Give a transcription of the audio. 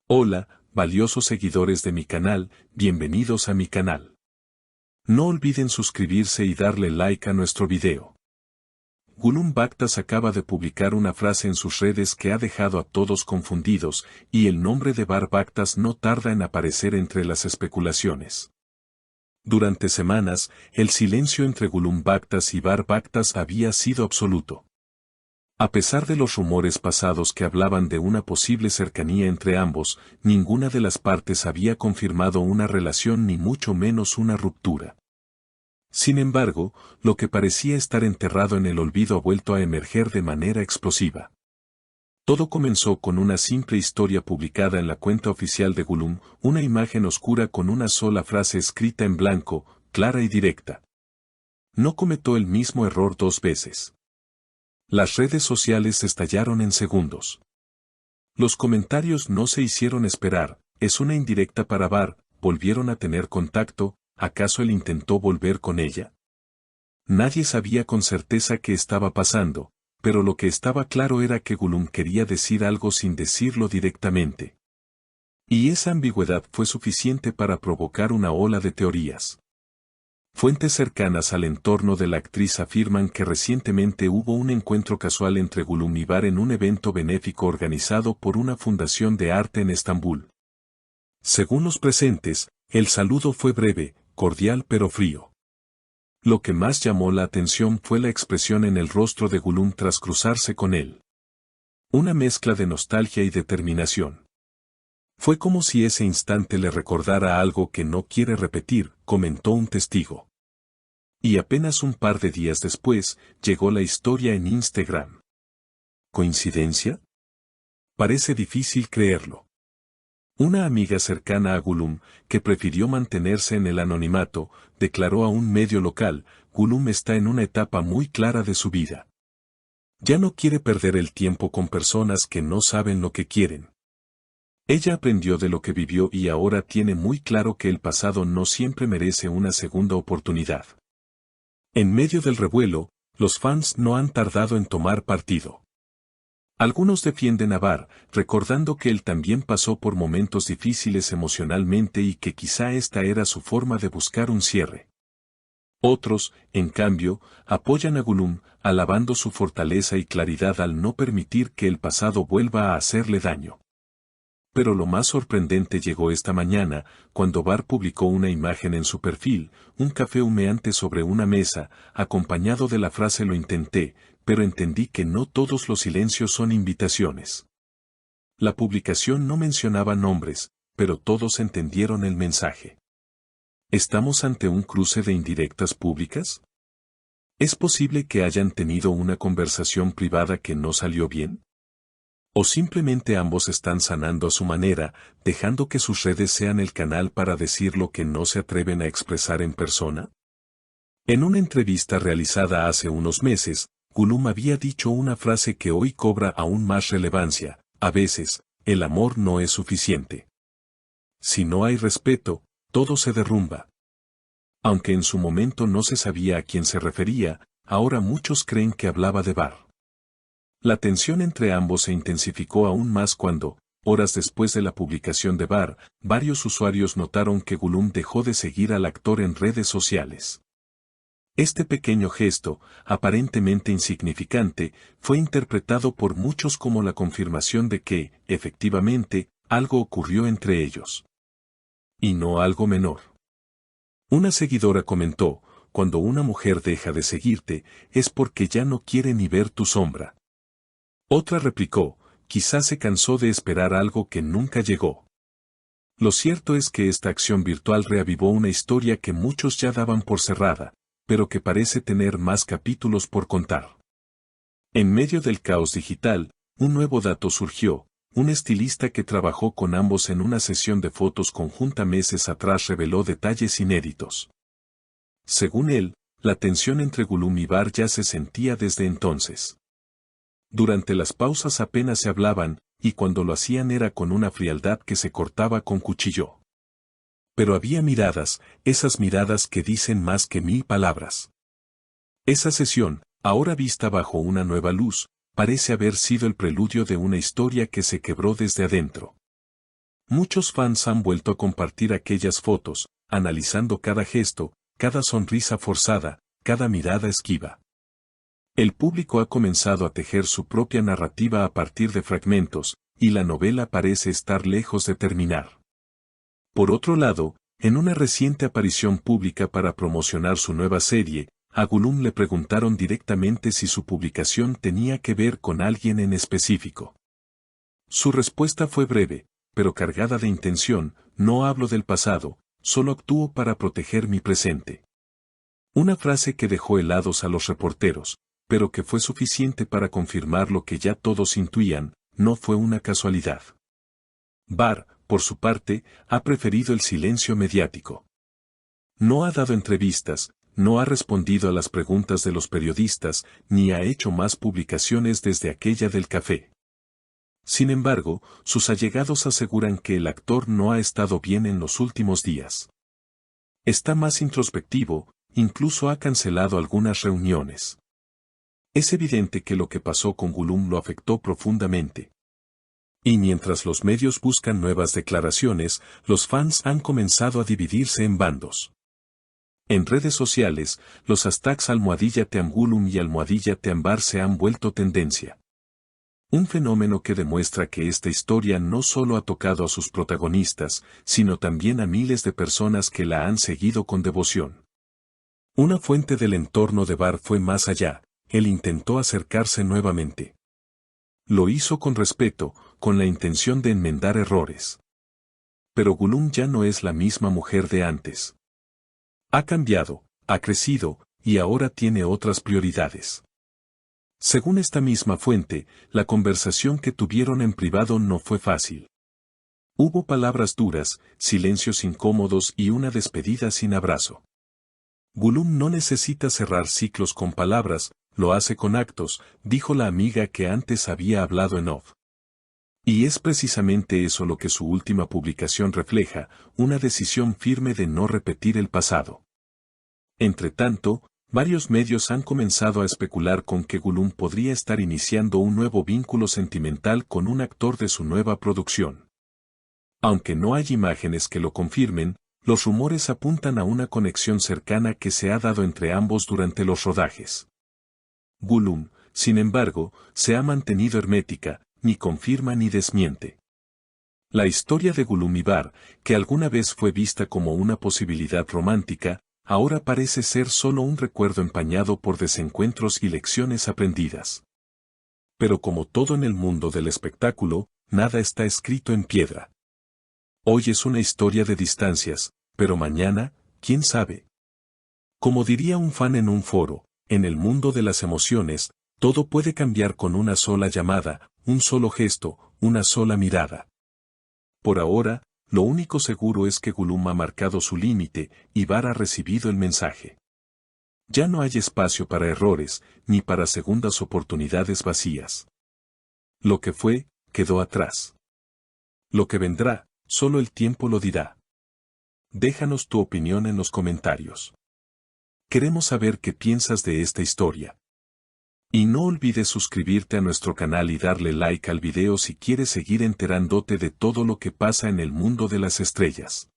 Hola, valiosos seguidores de mi canal, bienvenidos a mi canal. No olviden suscribirse y darle like a nuestro video. Gulum Baktas acaba de publicar una frase en sus redes que ha dejado a todos confundidos, y el nombre de Bar Baktas no tarda en aparecer entre las especulaciones. Durante semanas, el silencio entre Gulum Baktas y Bar Baktas había sido absoluto. A pesar de los rumores pasados que hablaban de una posible cercanía entre ambos, ninguna de las partes había confirmado una relación ni mucho menos una ruptura. Sin embargo, lo que parecía estar enterrado en el olvido ha vuelto a emerger de manera explosiva. Todo comenzó con una simple historia publicada en la cuenta oficial de Gulum, una imagen oscura con una sola frase escrita en blanco, clara y directa. No cometió el mismo error dos veces. Las redes sociales estallaron en segundos. Los comentarios no se hicieron esperar, es una indirecta para Bar, volvieron a tener contacto, ¿acaso él intentó volver con ella? Nadie sabía con certeza qué estaba pasando, pero lo que estaba claro era que Gulum quería decir algo sin decirlo directamente. Y esa ambigüedad fue suficiente para provocar una ola de teorías. Fuentes cercanas al entorno de la actriz afirman que recientemente hubo un encuentro casual entre Gulum y Bar en un evento benéfico organizado por una fundación de arte en Estambul. Según los presentes, el saludo fue breve, cordial pero frío. Lo que más llamó la atención fue la expresión en el rostro de Gulum tras cruzarse con él. Una mezcla de nostalgia y determinación. Fue como si ese instante le recordara algo que no quiere repetir, comentó un testigo. Y apenas un par de días después, llegó la historia en Instagram. ¿Coincidencia? Parece difícil creerlo. Una amiga cercana a Gulum, que prefirió mantenerse en el anonimato, declaró a un medio local, Gulum está en una etapa muy clara de su vida. Ya no quiere perder el tiempo con personas que no saben lo que quieren. Ella aprendió de lo que vivió y ahora tiene muy claro que el pasado no siempre merece una segunda oportunidad. En medio del revuelo, los fans no han tardado en tomar partido. Algunos defienden a Bar, recordando que él también pasó por momentos difíciles emocionalmente y que quizá esta era su forma de buscar un cierre. Otros, en cambio, apoyan a Gulum, alabando su fortaleza y claridad al no permitir que el pasado vuelva a hacerle daño. Pero lo más sorprendente llegó esta mañana, cuando Bar publicó una imagen en su perfil, un café humeante sobre una mesa, acompañado de la frase "lo intenté, pero entendí que no todos los silencios son invitaciones". La publicación no mencionaba nombres, pero todos entendieron el mensaje. ¿Estamos ante un cruce de indirectas públicas? ¿Es posible que hayan tenido una conversación privada que no salió bien? ¿O simplemente ambos están sanando a su manera, dejando que sus redes sean el canal para decir lo que no se atreven a expresar en persona? En una entrevista realizada hace unos meses, Gulum había dicho una frase que hoy cobra aún más relevancia: a veces, el amor no es suficiente. Si no hay respeto, todo se derrumba. Aunque en su momento no se sabía a quién se refería, ahora muchos creen que hablaba de Bar. La tensión entre ambos se intensificó aún más cuando, horas después de la publicación de Bar, varios usuarios notaron que Gulum dejó de seguir al actor en redes sociales. Este pequeño gesto, aparentemente insignificante, fue interpretado por muchos como la confirmación de que, efectivamente, algo ocurrió entre ellos. Y no algo menor. Una seguidora comentó: cuando una mujer deja de seguirte, es porque ya no quiere ni ver tu sombra. Otra replicó: quizás se cansó de esperar algo que nunca llegó. Lo cierto es que esta acción virtual reavivó una historia que muchos ya daban por cerrada, pero que parece tener más capítulos por contar. En medio del caos digital, un nuevo dato surgió: un estilista que trabajó con ambos en una sesión de fotos conjunta meses atrás reveló detalles inéditos. Según él, la tensión entre Gulum y Bar ya se sentía desde entonces. Durante las pausas apenas se hablaban, y cuando lo hacían era con una frialdad que se cortaba con cuchillo. Pero había miradas, esas miradas que dicen más que 1000 palabras. Esa sesión, ahora vista bajo una nueva luz, parece haber sido el preludio de una historia que se quebró desde adentro. Muchos fans han vuelto a compartir aquellas fotos, analizando cada gesto, cada sonrisa forzada, cada mirada esquiva. El público ha comenzado a tejer su propia narrativa a partir de fragmentos, y la novela parece estar lejos de terminar. Por otro lado, en una reciente aparición pública para promocionar su nueva serie, a Gollum le preguntaron directamente si su publicación tenía que ver con alguien en específico. Su respuesta fue breve, pero cargada de intención: no hablo del pasado, solo actúo para proteger mi presente. Una frase que dejó helados a los reporteros, pero que fue suficiente para confirmar lo que ya todos intuían: no fue una casualidad. Barr, por su parte, ha preferido el silencio mediático. No ha dado entrevistas, no ha respondido a las preguntas de los periodistas, ni ha hecho más publicaciones desde aquella del café. Sin embargo, sus allegados aseguran que el actor no ha estado bien en los últimos días. Está más introspectivo, incluso ha cancelado algunas reuniones. Es evidente que lo que pasó con Gollum lo afectó profundamente. Y mientras los medios buscan nuevas declaraciones, los fans han comenzado a dividirse en bandos. En redes sociales, los hashtags #TeamGollum y #TeamBarr se han vuelto tendencia. Un fenómeno que demuestra que esta historia no solo ha tocado a sus protagonistas, sino también a miles de personas que la han seguido con devoción. Una fuente del entorno de Barr fue más allá: él intentó acercarse nuevamente. Lo hizo con respeto, con la intención de enmendar errores. Pero Gollum ya no es la misma mujer de antes. Ha cambiado, ha crecido, y ahora tiene otras prioridades. Según esta misma fuente, la conversación que tuvieron en privado no fue fácil. Hubo palabras duras, silencios incómodos y una despedida sin abrazo. Gollum no necesita cerrar ciclos con palabras, lo hace con actos, dijo la amiga que antes había hablado en off. Y es precisamente eso lo que su última publicación refleja: una decisión firme de no repetir el pasado. Entretanto, varios medios han comenzado a especular con que Gollum podría estar iniciando un nuevo vínculo sentimental con un actor de su nueva producción. Aunque no hay imágenes que lo confirmen, los rumores apuntan a una conexión cercana que se ha dado entre ambos durante los rodajes. Gollum, sin embargo, se ha mantenido hermética, ni confirma ni desmiente. La historia de Gollum y Barr, que alguna vez fue vista como una posibilidad romántica, ahora parece ser solo un recuerdo empañado por desencuentros y lecciones aprendidas. Pero como todo en el mundo del espectáculo, nada está escrito en piedra. Hoy es una historia de distancias, pero mañana, ¿quién sabe? Como diría un fan en un foro, en el mundo de las emociones, todo puede cambiar con una sola llamada, un solo gesto, una sola mirada. Por ahora, lo único seguro es que Gollum ha marcado su límite, y Barr ha recibido el mensaje. Ya no hay espacio para errores, ni para segundas oportunidades vacías. Lo que fue, quedó atrás. Lo que vendrá, solo el tiempo lo dirá. Déjanos tu opinión en los comentarios. Queremos saber qué piensas de esta historia. Y no olvides suscribirte a nuestro canal y darle like al video si quieres seguir enterándote de todo lo que pasa en el mundo de las estrellas.